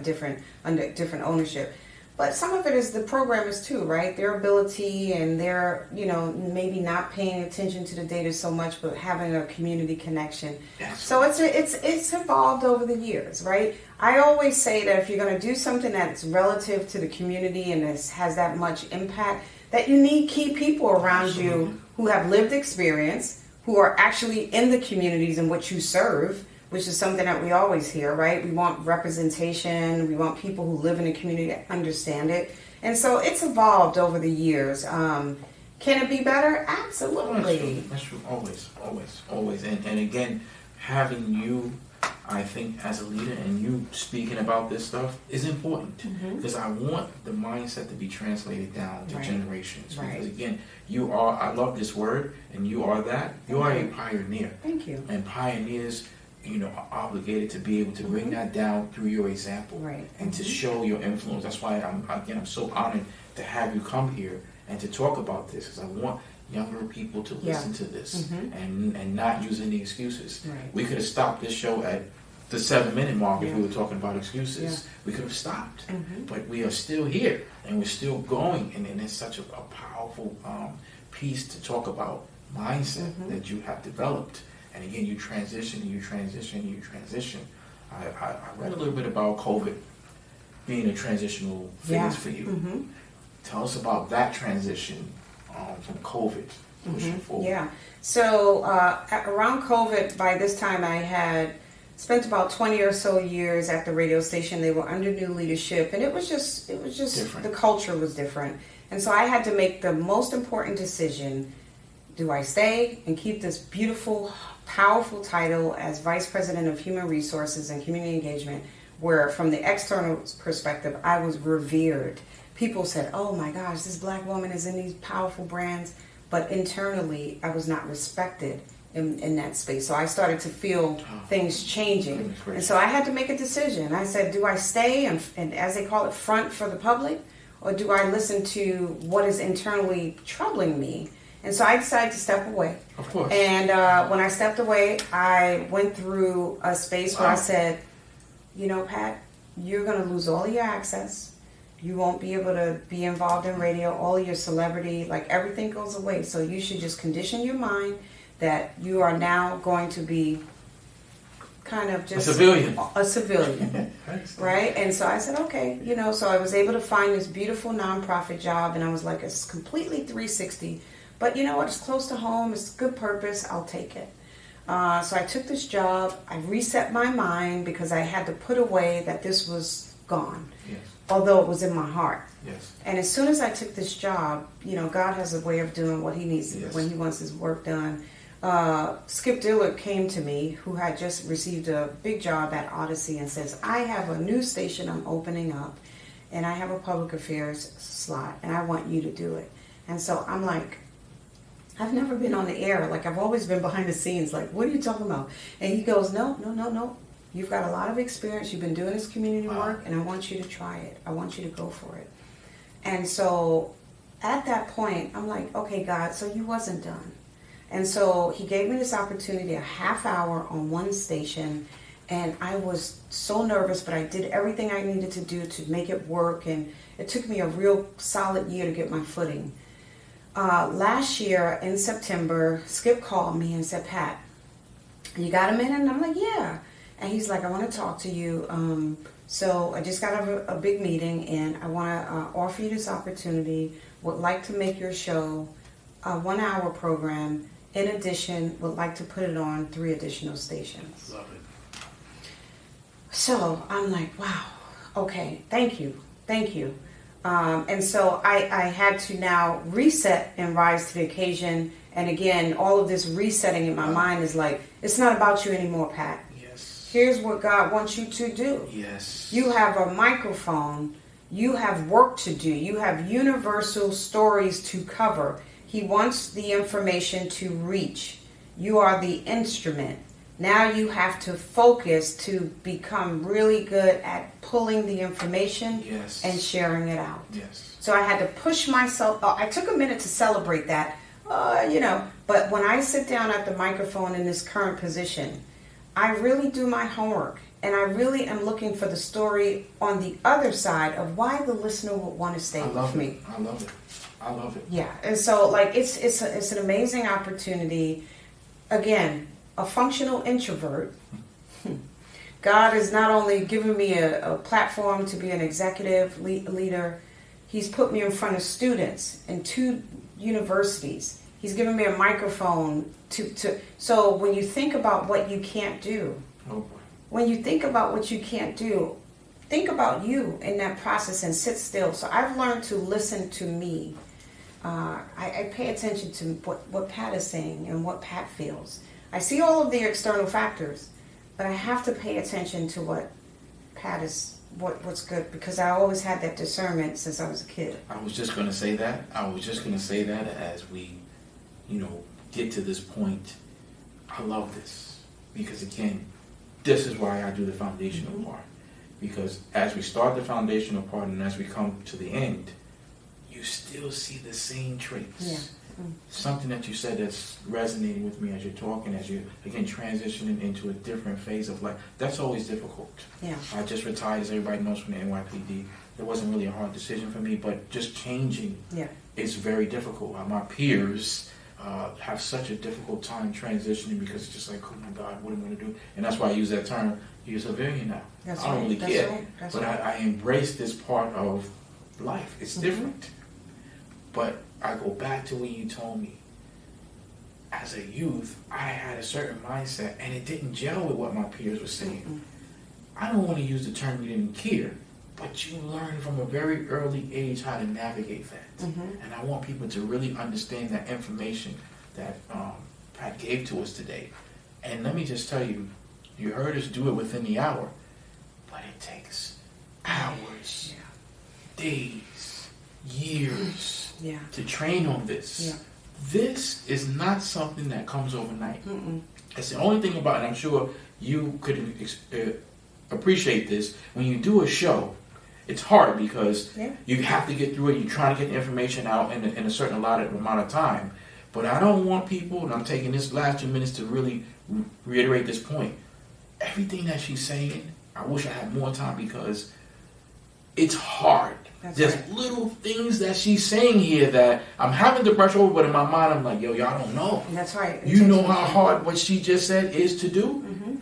under different ownership. But some of it is the programmers too, right? Their ability and their, maybe not paying attention to the data so much, but having a community connection. Yes. So it's evolved over the years, right? I always say that if you're going to do something that's relative to the community and has that much impact, that you need key people around you who have lived experience, who are actually in the communities in which you serve, which is something that we always hear, right? We want representation. We want people who live in the community that understand it. And so it's evolved over the years. Can it be better? Absolutely. That's true. Always. And again, having you, I think, as a leader and you speaking about this stuff is important, because I want the mindset to be translated down to generations. Because again, you are, I love this word, and you are that. You are a pioneer. Thank you. And pioneers are obligated to be able to bring that down through your example, right, and to show your influence. That's why I'm so honored to have you come here and to talk about this, because I want younger people to listen to this and not use any excuses. Right. We could have stopped this show at the 7-minute mark if we were talking about excuses. Yeah. We could have stopped, but we are still here and we're still going, and it's such a powerful piece to talk about mindset that you have developed. And again, you transition. I read a little bit about COVID being a transitional phase for you. Tell us about that transition from COVID pushing forward. Yeah. So around COVID, by this time I had spent about 20 or so years at the radio station. They were under new leadership, and it was just different. The culture was different. And so I had to make the most important decision. Do I stay and keep this beautiful, powerful title as Vice President of Human Resources and Community Engagement, where from the external perspective, I was revered. People said, oh my gosh, this black woman is in these powerful brands. But internally, I was not respected in that space. So I started to feel things changing. And so I had to make a decision. I said, do I stay and as they call it, front for the public? Or do I listen to what is internally troubling me? And so I decided to step away. Of course. And when I stepped away, I went through a space where I said, Pat, you're going to lose all of your access. You won't be able to be involved in radio. All of your celebrity, like everything goes away. So you should just condition your mind that you are now going to be kind of just a civilian, right? And so I said, okay, so I was able to find this beautiful nonprofit job, and I was like, it's completely 360, but you know what? It's close to home. It's good purpose. I'll take it. So I took this job. I reset my mind because I had to put away that this was gone. Yes. Although it was in my heart. Yes. And as soon as I took this job, God has a way of doing what he needs when he wants his work done. Skip Dillard came to me, who had just received a big job at Odyssey, and says, I have a new station I'm opening up, and I have a public affairs slot, and I want you to do it. And so I'm like, I've never been on the air. Like, I've always been behind the scenes. Like, what are you talking about? And he goes, no. You've got a lot of experience. You've been doing this community work, and I want you to try it. I want you to go for it. And so at that point, I'm like, okay, God, so you wasn't done. And so he gave me this opportunity, a half hour on one station, and I was so nervous, but I did everything I needed to do to make it work, and it took me a real solid year to get my footing. Last year in September, Skip called me and said, Pat, you got a minute? And I'm like, yeah. And he's like, I want to talk to you. So I just got a big meeting, and I want to offer you this opportunity. Would like to make your show a 1-hour program. In addition, would like to put it on 3 additional stations. Love it. So I'm like, wow, okay, thank you. And so I had to now reset and rise to the occasion. And again, all of this resetting in my mind is like, it's not about you anymore, Pat. Yes. Here's what God wants you to do. Yes. You have a microphone. You have work to do. You have universal stories to cover. He wants the information to reach. You are the instrument. Now you have to focus to become really good at pulling the information and sharing it out. Yes. So I had to push myself. I took a minute to celebrate that, but when I sit down at the microphone in this current position, I really do my homework, and I really am looking for the story on the other side of why the listener would want to stay with me. I love it. Yeah, and so it's an amazing opportunity. Again, a functional introvert. God has not only given me a platform to be an executive leader, he's put me in front of students in 2 universities. He's given me a microphone so when you think about what you can't do, think about you in that process and sit still. So I've learned to listen to me. I pay attention to what Pat is saying and what Pat feels. I see all of the external factors, but I have to pay attention to what Pat is, what's good, because I always had that discernment since I was a kid. I was just going to say that. As we, get to this point. I love this because, again, this is why I do the foundational part. Because as we start the foundational part and as we come to the end, you still see the same traits. Yeah. Something that you said that's resonating with me as you're talking, as you're, again, transitioning into a different phase of life. That's always difficult. Yeah. I just retired, as everybody knows, from the NYPD. It wasn't really a hard decision for me, but just changing is very difficult. My peers have such a difficult time transitioning because it's just like, oh my God, what am I going to do? And that's why I use that term, you're a civilian now. That's I don't really That's care. right. That's but right. I embrace this part of life. It's different. But I go back to when you told me, as a youth, I had a certain mindset and it didn't gel with what my peers were saying. I don't want to use the term you didn't care, but you learn from a very early age how to navigate that. And I want people to really understand that information that Pat gave to us today. And let me just tell you, you heard us do it within the hour, but it takes hours, days, years to train on this. This is not something that comes overnight. It's the only thing about it, I'm sure you could appreciate this, when you do a show, it's hard because you have to get through it, you're trying to get the information out in a certain allotted amount of time. But I don't want people, and I'm taking this last 2 minutes to really reiterate this point, everything that she's saying, I wish I had more time because it's hard. There's little things that she's saying here that I'm having to brush over, but in my mind I'm like, yo, y'all don't know. That's right. You know how hard what she just said is to do?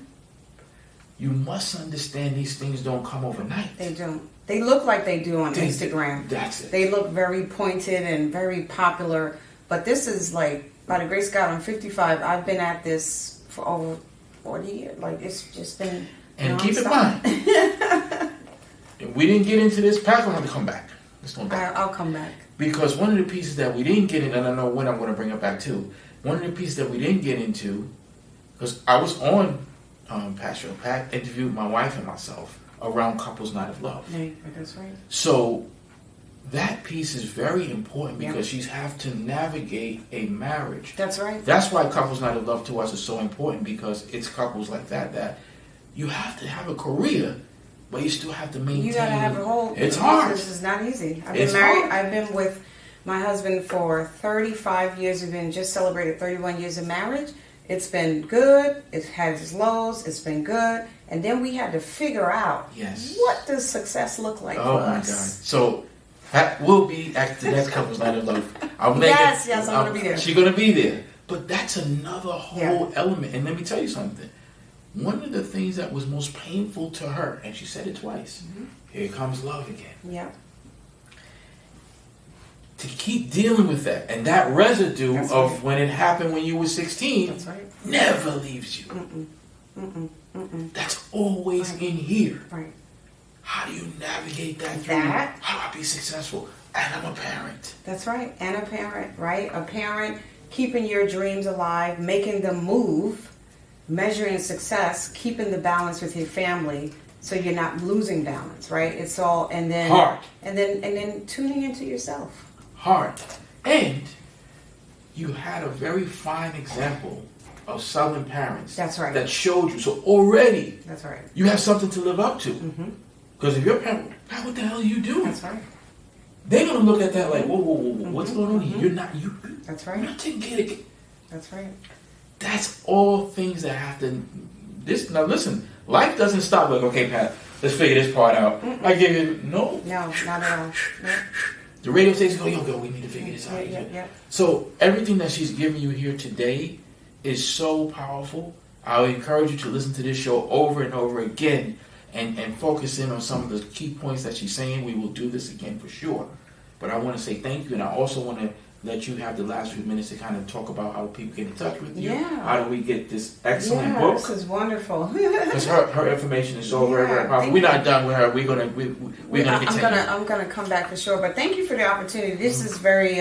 You must understand these things don't come overnight. They don't. They look like they do on Instagram. That's it. They look very pointed and very popular, but this is like, by the grace of God, I'm 55. I've been at this for over 40 years. Like, it's just been And keep in mind, if we didn't get into this, Pat will have to come back. Let's go back. I'll come back. Because one of the pieces that we didn't get in, and I know when I'm going to bring it back to, one of the pieces that we didn't get into, because I was on Pat Show. Pat interviewed my wife and myself around Couples Night of Love. Yeah, that's right. So that piece is very important because she's have to navigate a marriage. That's right. That's why Couples Night of Love to us is so important, because it's couples like that you have to have a career, but you still have to maintain. You gotta have a whole. It's hard. This is not easy. I've It's been married. hard. I've been with my husband for 35 years. We've been just celebrated 31 years of marriage. It's been good. It has its lows. It's been good. And then we had to figure out what does success look like for us. Oh my God! So Pat will be at the next Couples Night of Love. I'm gonna be there. She's gonna be there. But that's another whole element. And let me tell you something. One of the things that was most painful to her, and she said it twice, here comes love again. Yeah. To keep dealing with that, and that residue of when it happened when you were 16 never leaves you. That's always in here. Right. How do you navigate that through? How do I be successful? And I'm a parent. That's right. And a parent, right? A parent keeping your dreams alive, making them move, measuring success, keeping the balance with your family so you're not losing balance, right? It's all, and then hard. And then tuning into yourself. Hard. And you had a very fine example of Southern parents. That's right. That showed you. So already, that's right. You have something to live up to. Because if your parent, what the hell are you doing? That's right. They're gonna look at that like, whoa, what's going on here? You're not you. That's right. You're not taking care of it. That's right. That's all things that have to. Now listen, life doesn't stop. Like, okay, Pat, let's figure this part out. I give you no, not at all. No. The radio station go, yo, we need to figure this out. So everything that she's giving you here today is so powerful. I would encourage you to listen to this show over and over again and focus in on some of the key points that she's saying. We will do this again for sure. But I want to say thank you, and I also want to let you have the last few minutes to kind of talk about how people get in touch with you. How do we get this excellent book? This is wonderful. Because her information is so very, very powerful. We're not done with her. We're gonna continue. I'm gonna come back for sure. But thank you for the opportunity. This is very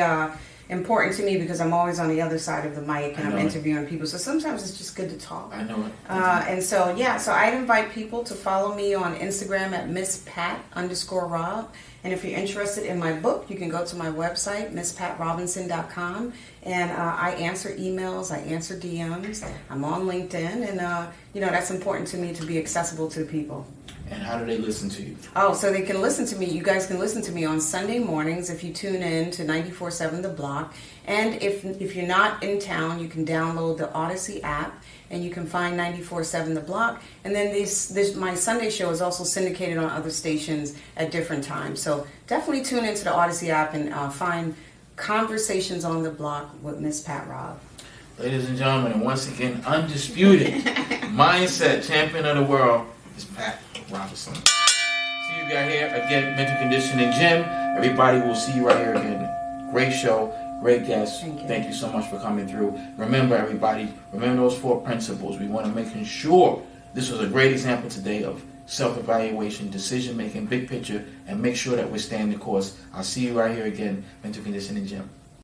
important to me because I'm always on the other side of the mic and I'm it. interviewing people. So sometimes it's just good to talk. I know it. And so, so I'd invite people to follow me on Instagram at MissPat_Rob. And if you're interested in my book, you can go to my website, MissPatRobinson.com. And I answer emails, I answer DMs. I'm on LinkedIn. And, that's important to me to be accessible to people. And how do they listen to you? Oh, so they can listen to me. You guys can listen to me on Sunday mornings if you tune in to 94.7 The Block. And if you're not in town, you can download the Odyssey app and you can find 94.7 The Block. And then my Sunday show is also syndicated on other stations at different times. So definitely tune into the Odyssey app and find Conversations on the Block with Miss Pat Rob. Ladies and gentlemen, and once again, undisputed mindset champion of the world is Pat Robinson. See you guys here again, Mental Conditioning Gym. Everybody will see you right here again. Great show, great guest. Thank you so much for coming through. Remember, everybody, those 4 principles. We want to make sure this was a great example today of self-evaluation, decision-making, big picture, and make sure that we're staying the course. I'll see you right here again, Mental Conditioning Gym.